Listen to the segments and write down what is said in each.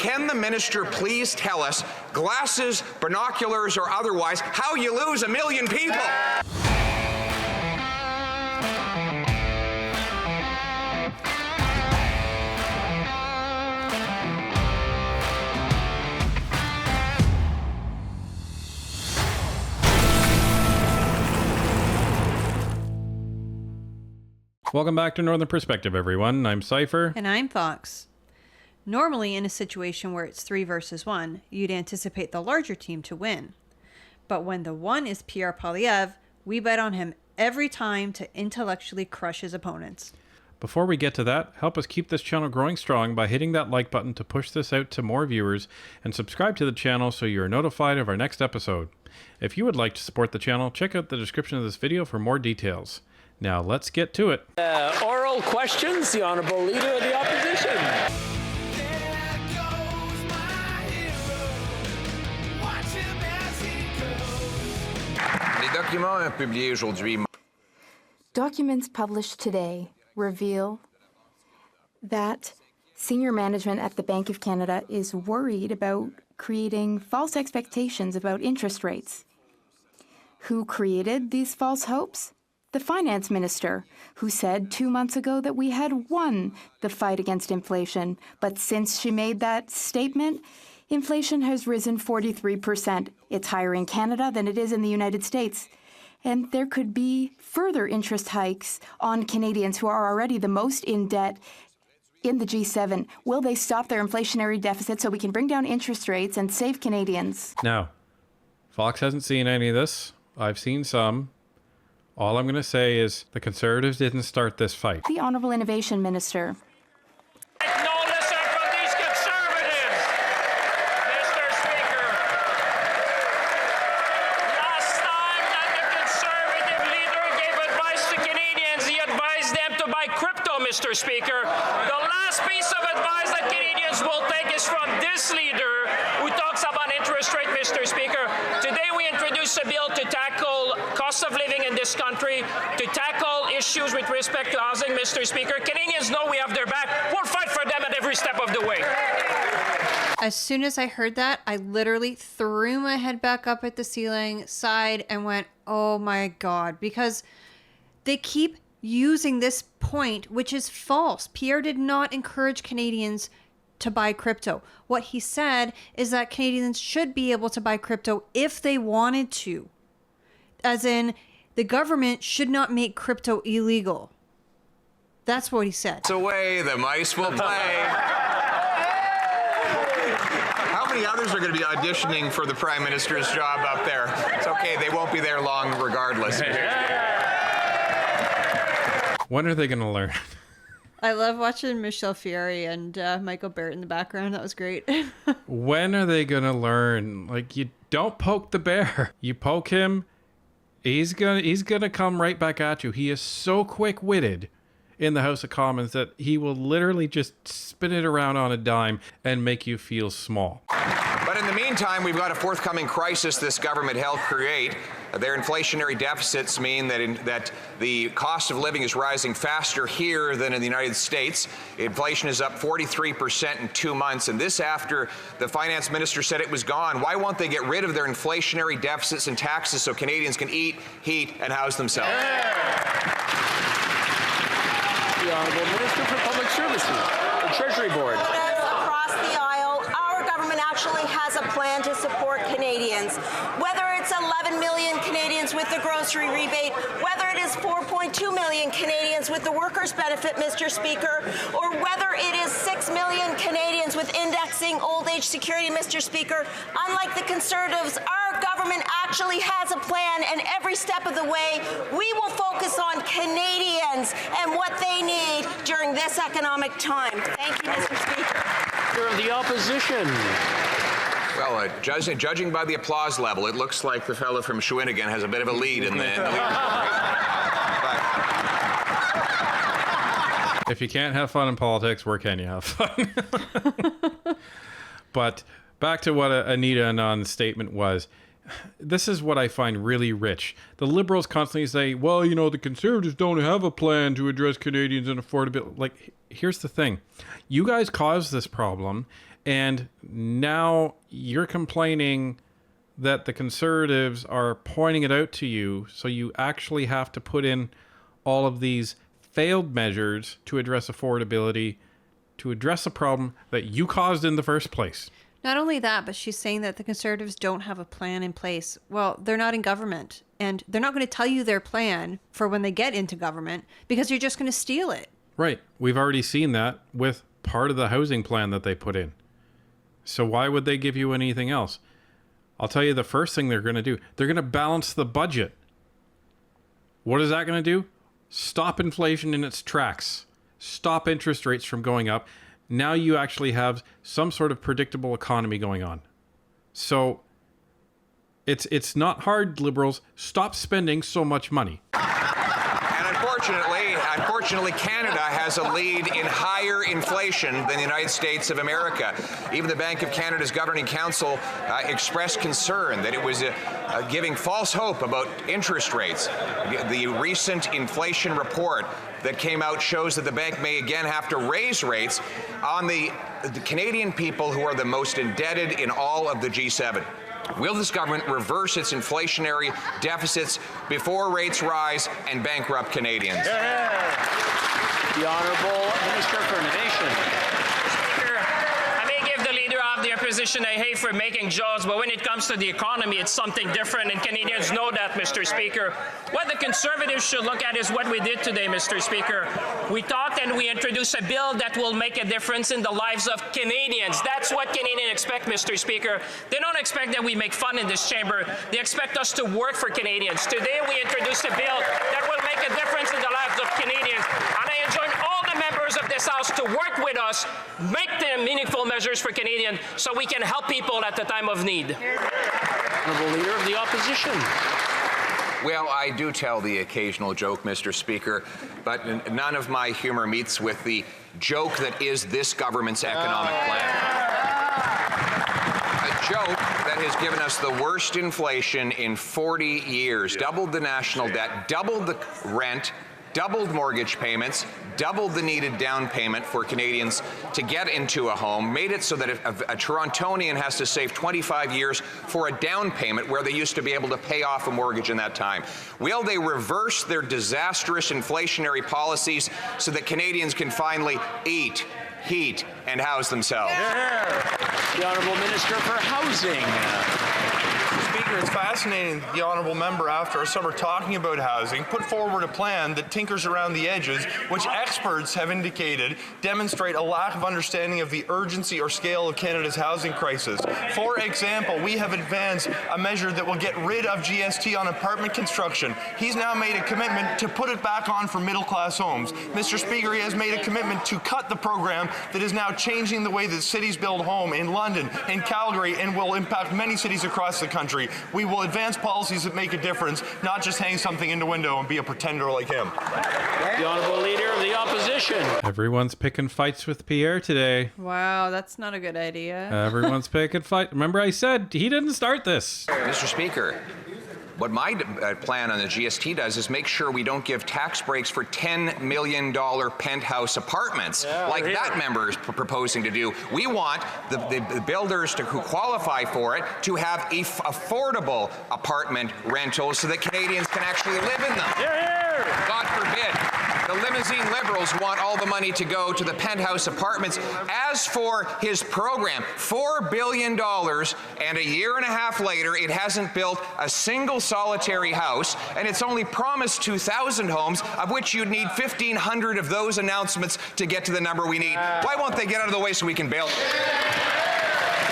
can the minister please tell us, glasses, binoculars, or otherwise, how you lose 1 million people? Welcome back to Northern Perspective, everyone. I'm Cypher. And I'm Fox. Normally, in a situation where it's 3 versus 1, you'd anticipate the larger team to win. But when the one is Pierre Poilievre, we bet on him every time to intellectually crush his opponents. Before we get to that, help us keep this channel growing strong by hitting that like button to push this out to more viewers, and subscribe to the channel so you're notified of our next episode. If you would like to support the channel, check out the description of this video for more details. Now let's get to it. Oral questions, the Honourable Leader of the Opposition. Documents published today reveal that senior management at the Bank of Canada is worried about creating false expectations about interest rates. Who created these false hopes? The finance minister, who said 2 months ago that we had won the fight against inflation. But since she made that statement, inflation has risen 43%. It's higher in Canada than it is in the United States. And there could be further interest hikes on Canadians who are already the most in debt in the G7. Will they stop their inflationary deficit so we can bring down interest rates and save Canadians? Now, Fox hasn't seen any of this. I've seen some. All I'm going to say is the Conservatives didn't start this fight. The Honourable Innovation Minister. No listen from these Conservatives, Mr. Speaker. Last time that the Conservative leader gave advice to Canadians, he advised them to buy crypto, Mr. Speaker. The last piece of advice that Canadians will take is from this leader who talks about interest rate, Mr. Speaker. Today we introduce a bill to tackle cost of living in this country, to tackle issues with respect to housing, Mr. Speaker. Canadians know we have their back. We'll fight for them at every step of the way. As soon as I heard that, I literally threw my head back up at the ceiling, sighed, and went, oh my God, because they keep using this point, which is false. Pierre did not encourage Canadians to buy crypto. What he said is that Canadians should be able to buy crypto if they wanted to. As in, the government should not make crypto illegal. That's what he said. It's a way the mice will play. How many others are going to be auditioning for the Prime Minister's job up there? It's okay, they won't be there long regardless. When are they going to learn? I love watching Michelle Fieri and Michael Barrett in the background. That was great. When are they going to learn? Like, you don't poke the bear. You poke him, he's gonna come right back at you. He is so quick-witted in the House of Commons that he will literally just spin it around on a dime and make you feel small. But in the meantime, we've got a forthcoming crisis this government helped create. Their inflationary deficits mean that the cost of living is rising faster here than in the United States. Inflation is up 43% in 2 months, and this after the finance minister said it was gone. Why won't they get rid of their inflationary deficits and taxes so Canadians can eat, heat, and house themselves? The Honourable Minister for Public Services, the Treasury Board. Across the aisle, our government actually has a plan to support Canadians. Whether it's 11 million Canadians with the grocery rebate, whether it is 4.2 million Canadians with the workers' benefit, Mr. Speaker, or whether it is 6 million Canadians with indexing old age security, Mr. Speaker, unlike the Conservatives, our government actually has a plan, and every step of the way, we will focus on Canadians and what they need during this economic time. Thank you, Mr. Speaker. Leader of the Opposition. Well, judging by the applause level, it looks like the fellow from Shawinigan has a bit of a lead in the If you can't have fun in politics, where can you have fun? But back to what Anita Anand's statement was. This is what I find really rich. The Liberals constantly say, well, you know, the Conservatives don't have a plan to address Canadians and affordability. Like, here's the thing. You guys caused this problem, And now you're complaining that the Conservatives are pointing it out to you, so you actually have to put in all of these failed measures to address affordability, to address a problem that you caused in the first place. Not only that, but she's saying that the Conservatives don't have a plan in place. Well, they're not in government, and they're not going to tell you their plan for when they get into government because you're just going to steal it. Right. We've already seen that with part of the housing plan that they put in. So why would they give you anything else? I'll tell you the first thing they're going to do. They're going to balance the budget. What is that going to do? Stop inflation in its tracks. Stop interest rates from going up. Now you actually have some sort of predictable economy going on. So it's not hard, Liberals. Stop spending so much money. And unfortunately, Canada has a lead in higher inflation than the United States of America. Even the Bank of Canada's Governing Council expressed concern that it was giving false hope about interest rates. The recent inflation report that came out shows that the bank may again have to raise rates on the Canadian people who are the most indebted in all of the G7. Will this government reverse its inflationary deficits before rates rise and bankrupt Canadians? The Honourable Minister for Innovation. Speaker, I may give the Leader of the Opposition a hate for making jokes, but when it comes to the economy, it's something different, and Canadians know that, Mr. Speaker. What the Conservatives should look at is what we did today, Mr. Speaker. We talked and we introduced a bill that will make a difference in the lives of Canadians. That's what Canadians expect, Mr. Speaker. They don't expect that we make fun in this chamber. They expect us to work for Canadians. Today we introduced a bill that will make a difference in the lives of Canadians. And I enjoin all the members of this House to work with us, make the meaningful measures for Canadians so we can help people at the time of need. Honourable Leader of the Opposition. Well, I do tell the occasional joke, Mr. Speaker, but none of my humor meets with the joke that is this government's economic plan. A joke that has given us the worst inflation in 40 years, doubled the national debt, doubled the rent, doubled mortgage payments, doubled the needed down payment for Canadians to get into a home, made it so that a Torontonian has to save 25 years for a down payment where they used to be able to pay off a mortgage in that time. Will they reverse their disastrous inflationary policies so that Canadians can finally eat, heat, and house themselves? The Honourable Minister for Housing. Speaker, it's fascinating that the honourable member, after a summer talking about housing, put forward a plan that tinkers around the edges, which experts have indicated demonstrate a lack of understanding of the urgency or scale of Canada's housing crisis. For example, we have advanced a measure that will get rid of GST on apartment construction. He's now made a commitment to put it back on for middle-class homes. Mr. Speaker, he has made a commitment to cut the program that is now changing the way that cities build homes in London, in Calgary, and will impact many cities across the country. We will advance policies that make a difference, not just hang something in the window and be a pretender like him. The Honourable Leader of the Opposition. Everyone's picking fights with Pierre today. Wow, that's not a good idea. Everyone's picking fight. Remember I said he didn't start this. Mr. Speaker, what my plan on the GST does is make sure we don't give tax breaks for $10 million penthouse apartments like that member is proposing to do. We want the builders who qualify for it to have affordable apartment rentals so that Canadians can actually live in them. God forbid. The limousine Liberals want all the money to go to the penthouse apartments. As for his program, $4 billion, and a year and a half later, it hasn't built a single solitary house, and it's only promised 2,000 homes, of which you'd need 1,500 of those announcements to get to the number we need. Why won't they get out of the way so we can bail?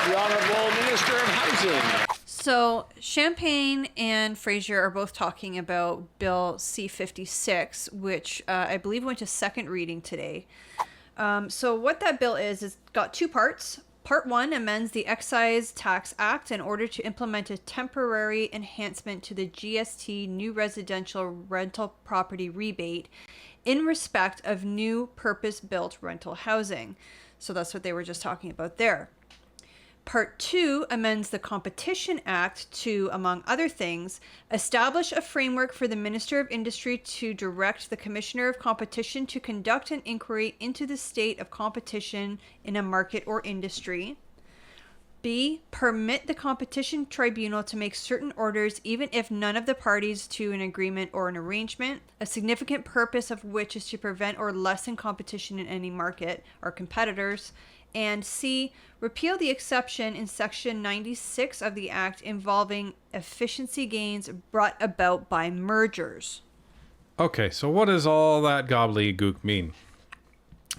The Honourable Minister of Housing. So Champagne and Fraser are both talking about Bill C-56, which I believe went to second reading today. So what that bill is got two parts. Part 1 amends the Excise Tax Act in order to implement a temporary enhancement to the GST new residential rental property rebate in respect of new purpose-built rental housing. So that's what they were just talking about there. Part 2 amends the Competition Act to, among other things, establish a framework for the Minister of Industry to direct the Commissioner of Competition to conduct an inquiry into the state of competition in a market or industry. B. Permit the Competition Tribunal to make certain orders even if none of the parties to an agreement or an arrangement, a significant purpose of which is to prevent or lessen competition in any market or competitors. And C. Repeal the exception in Section 96 of the Act involving efficiency gains brought about by mergers. Okay, so what does all that gobbledygook mean?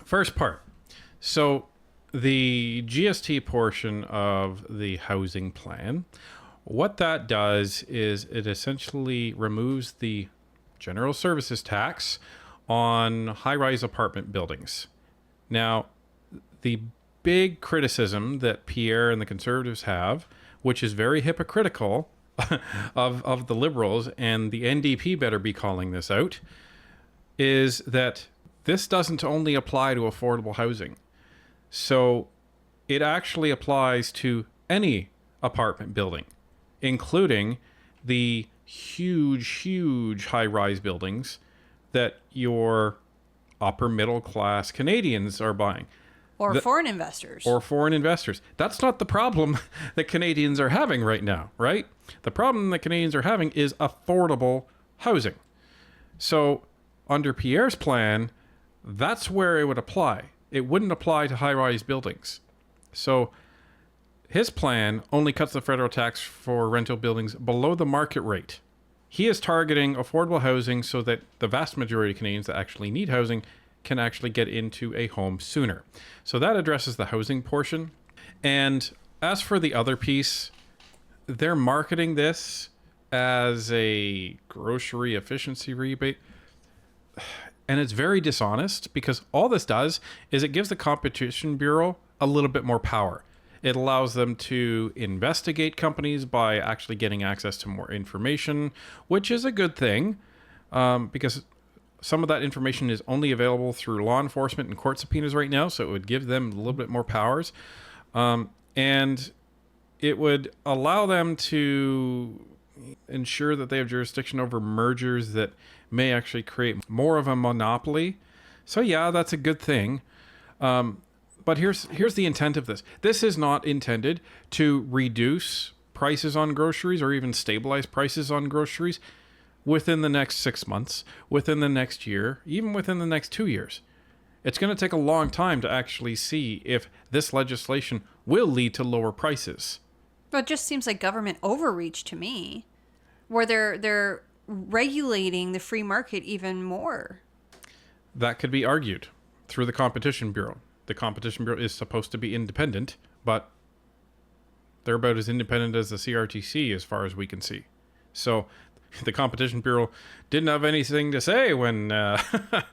First part. So the GST portion of the housing plan, what that does is it essentially removes the general services tax on high-rise apartment buildings. Now, the big criticism that Pierre and the Conservatives have, which is very hypocritical of the Liberals, and the NDP better be calling this out, is that this doesn't only apply to affordable housing. So it actually applies to any apartment building, including the huge high-rise buildings that your upper middle class Canadians are buying. Or foreign investors. Or foreign investors. That's not the problem that Canadians are having right now, right? The problem that Canadians are having is affordable housing. So under Pierre's plan, that's where it would apply. It wouldn't apply to high-rise buildings. So his plan only cuts the federal tax for rental buildings below the market rate. He is targeting affordable housing so that the vast majority of Canadians that actually need housing can actually get into a home sooner. So that addresses the housing portion. And as for the other piece, they're marketing this as a grocery efficiency rebate. And it's very dishonest because all this does is it gives the Competition Bureau a little bit more power. It allows them to investigate companies by actually getting access to more information, which is a good thing because some of that information is only available through law enforcement and court subpoenas right now, so it would give them a little bit more powers. And it would allow them to ensure that they have jurisdiction over mergers that may actually create more of a monopoly. So yeah, that's a good thing. But here's the intent of this. This is not intended to reduce prices on groceries or even stabilize prices on groceries within the next 6 months, within the next year, even within the next 2 years. It's going to take a long time to actually see if this legislation will lead to lower prices. Well, it just seems like government overreach to me, where they're regulating the free market even more. That could be argued through the Competition Bureau. The Competition Bureau is supposed to be independent, but they're about as independent as the CRTC as far as we can see. So the Competition Bureau didn't have anything to say when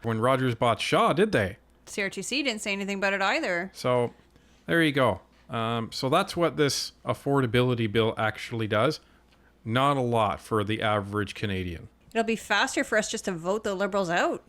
when Rogers bought Shaw, did they? CRTC didn't say anything about it either. So there you go. So that's what this affordability bill actually does. Not a lot for the average Canadian. It'll be faster for us just to vote the Liberals out.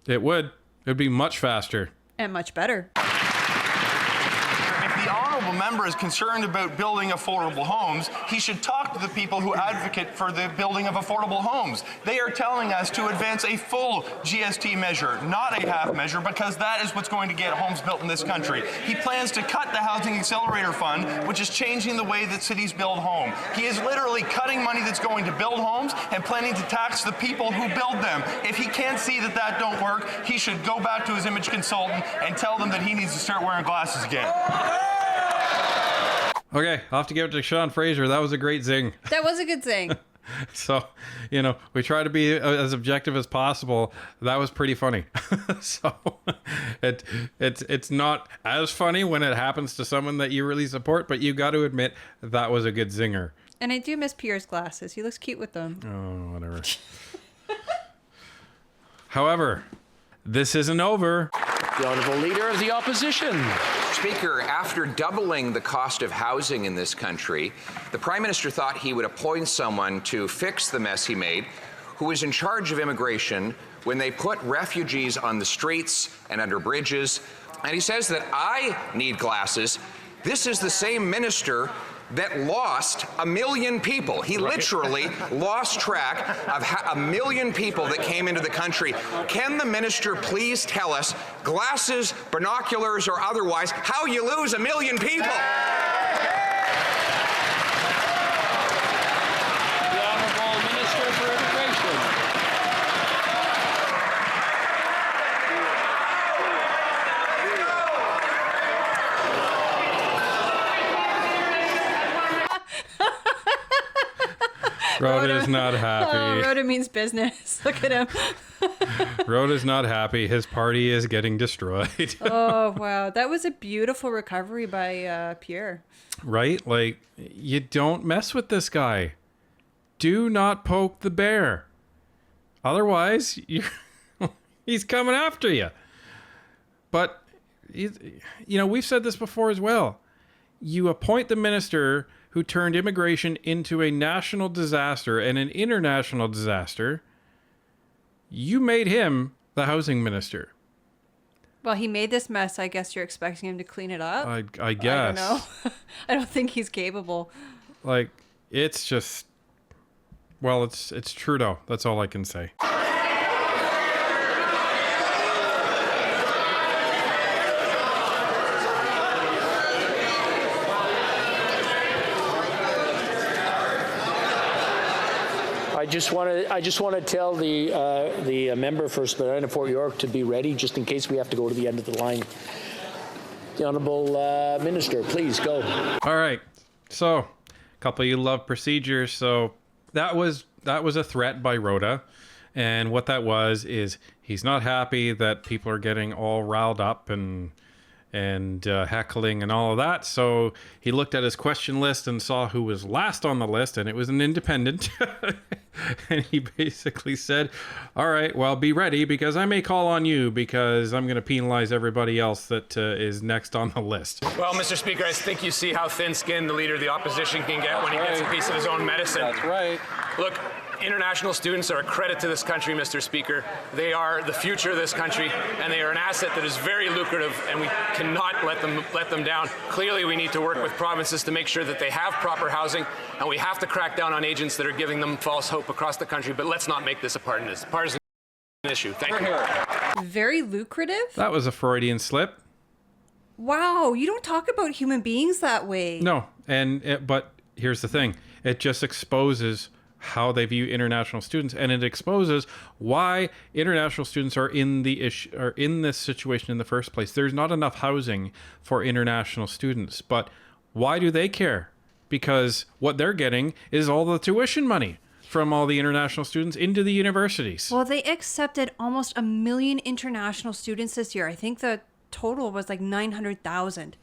It would. It would be much faster. And much better. If the honourable member is concerned about building affordable homes, he should talk to the people who advocate for the building of affordable homes. They are telling us to advance a full GST measure, not a half measure, because that is what's going to get homes built in this country. He plans to cut the Housing Accelerator Fund, which is changing the way that cities build homes. He is literally cutting money that's going to build homes and planning to tax the people who build them. If he can't see that that don't work, he should go back to his image consultant and tell them that he needs to start wearing glasses again. Okay, I'll have to give it to Sean Fraser. That was a great zing. That was a good thing. So, we try to be as objective as possible. That was pretty funny. So, it's not as funny when it happens to someone that you really support, but you got to admit that was a good zinger. And I do miss Pierre's glasses. He looks cute with them. Oh, whatever. However, this isn't over. The Honourable Leader of the Opposition. Speaker, after doubling the cost of housing in this country, the Prime Minister thought he would appoint someone to fix the mess he made, who was in charge of immigration when they put refugees on the streets and under bridges. And he says that I need glasses This is the same minister that lost 1 million people. He literally lost track of 1 million people that came into the country. Can the minister please tell us, glasses, binoculars, or otherwise, how you lose 1 million people? The Honourable Minister for Immigration. Rhoda is not happy. Oh, Rhoda means business. Look at him. Rhoda's not happy. His party is getting destroyed. Oh, wow. That was a beautiful recovery by Pierre. Right? Like, you don't mess with this guy. Do not poke the bear. Otherwise, he's coming after you. But, we've said this before as well. You appoint the minister who turned immigration into a national disaster and an international disaster. You made him the housing minister. Well, he made this mess. I guess you're expecting him to clean it up. I guess. I don't know. I don't think he's capable. Like, it's just, well, it's Trudeau. That's all I can say. I just want to tell the member for Spadina Fort York to be ready, just in case we have to go to the end of the line. The Honourable Minister, please go. All right. So, a couple of you love procedures. So that was a threat by Rhoda, and what that was is he's not happy that people are getting all riled up and heckling and all of that. So he looked at his question list and saw who was last on the list, and it was an independent. And he basically said, all right, well, be ready, because I may call on you, because I'm going to penalize everybody else that is next on the list. Well, Mr. Speaker, I think you see how thin-skinned the Leader of the Opposition can get when he gets a piece of his own medicine. That's right. Look, international students are a credit to this country, Mr. Speaker. They are the future of this country, and they are an asset that is very lucrative, and we cannot let them down. Clearly, we need to work with provinces to make sure that they have proper housing, and we have to crack down on agents that are giving them false hope across the country. But let's not make this a partisan issue. Thank you. Very lucrative? That was a Freudian slip. Wow, you don't talk about human beings that way. No, but here's the thing. It just exposes how they view international students, and it exposes why international students are in this situation in the first place. There's not enough housing for international students, but why do they care? Because what they're getting is all the tuition money from all the international students into the universities. Well, they accepted almost 1 million international students this year. I think the total was like 900,000.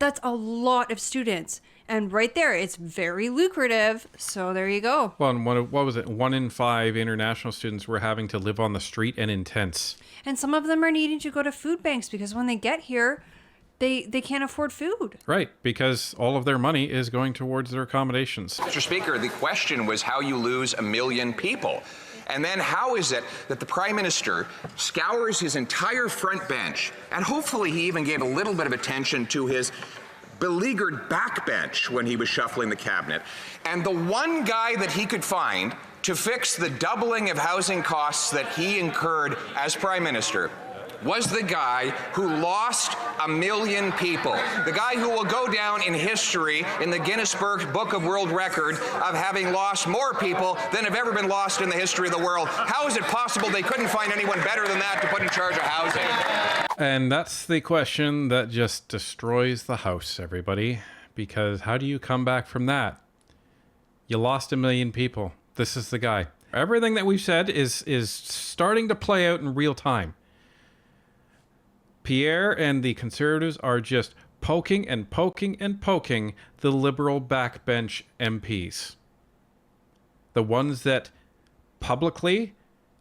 That's a lot of students. And right there, it's very lucrative. So there you go. Well, and what was it? 1 in 5 international students were having to live on the street and in tents. And some of them are needing to go to food banks because when they get here, they can't afford food. Right, because all of their money is going towards their accommodations. Mr. Speaker, the question was how you lose 1 million people. And then how is it that the Prime Minister scours his entire front bench, and hopefully he even gave a little bit of attention to his beleaguered backbench when he was shuffling the cabinet, and the one guy that he could find to fix the doubling of housing costs that he incurred as Prime Minister was the guy who lost 1 million people. The guy who will go down in history in the Guinness Book of World Record of having lost more people than have ever been lost in the history of the world. How is it possible they couldn't find anyone better than that to put in charge of housing? And that's the question that just destroys the House, everybody. Because how do you come back from that? You lost 1 million people. This is the guy. Everything that we've said is starting to play out in real time. Pierre and the Conservatives are just poking and poking and poking the Liberal backbench MPs. The ones that publicly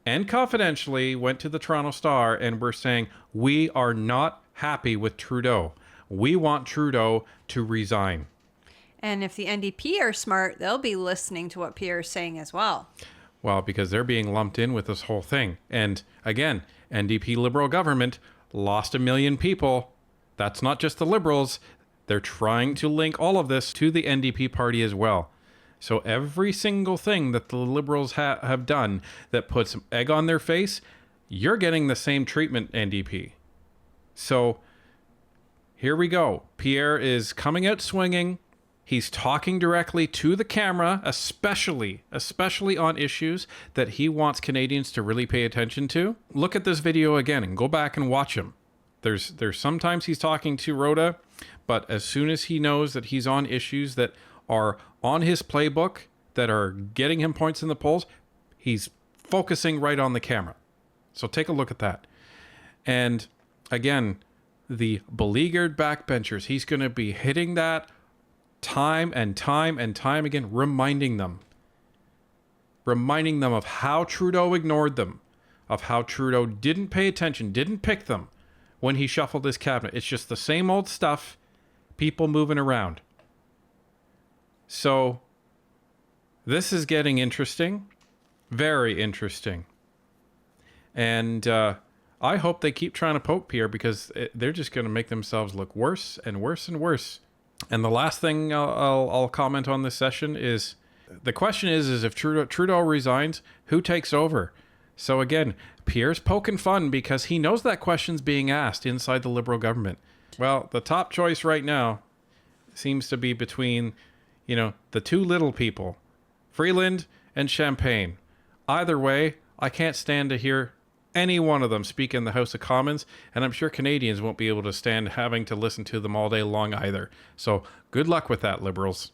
and confidentially went to the Toronto Star and were saying, we are not happy with Trudeau. We want Trudeau to resign. And if the NDP are smart, they'll be listening to what Pierre is saying as well. Well, because they're being lumped in with this whole thing. And again, NDP Liberal government lost 1 million people. That's not just the Liberals. They're trying to link all of this to the NDP party as well. So every single thing that the Liberals have done that puts egg on their face, you're getting the same treatment, NDP. So here we go. Pierre is coming out swinging. He's talking directly to the camera, especially on issues that he wants Canadians to really pay attention to. Look at this video again and go back and watch him. There's sometimes he's talking to Rhoda, but as soon as he knows that he's on issues that are on his playbook, that are getting him points in the polls, he's focusing right on the camera. So take a look at that. And again, the beleaguered backbenchers, he's going to be hitting that time and time and time again, reminding them of how Trudeau ignored them, of how Trudeau didn't pay attention, didn't pick them when he shuffled his cabinet. It's just the same old stuff, people moving around. So this is getting interesting, very interesting. And I hope they keep trying to poke Pierre, because they're just going to make themselves look worse and worse and worse. And the last thing I'll comment on this session is, the question is if Trudeau resigns, who takes over? So again, Pierre's poking fun because he knows that question's being asked inside the Liberal government. Well, the top choice right now seems to be between, the two little people, Freeland and Champagne. Either way, I can't stand to hear any one of them speak in the House of Commons, and I'm sure Canadians won't be able to stand having to listen to them all day long either. So good luck with that, Liberals.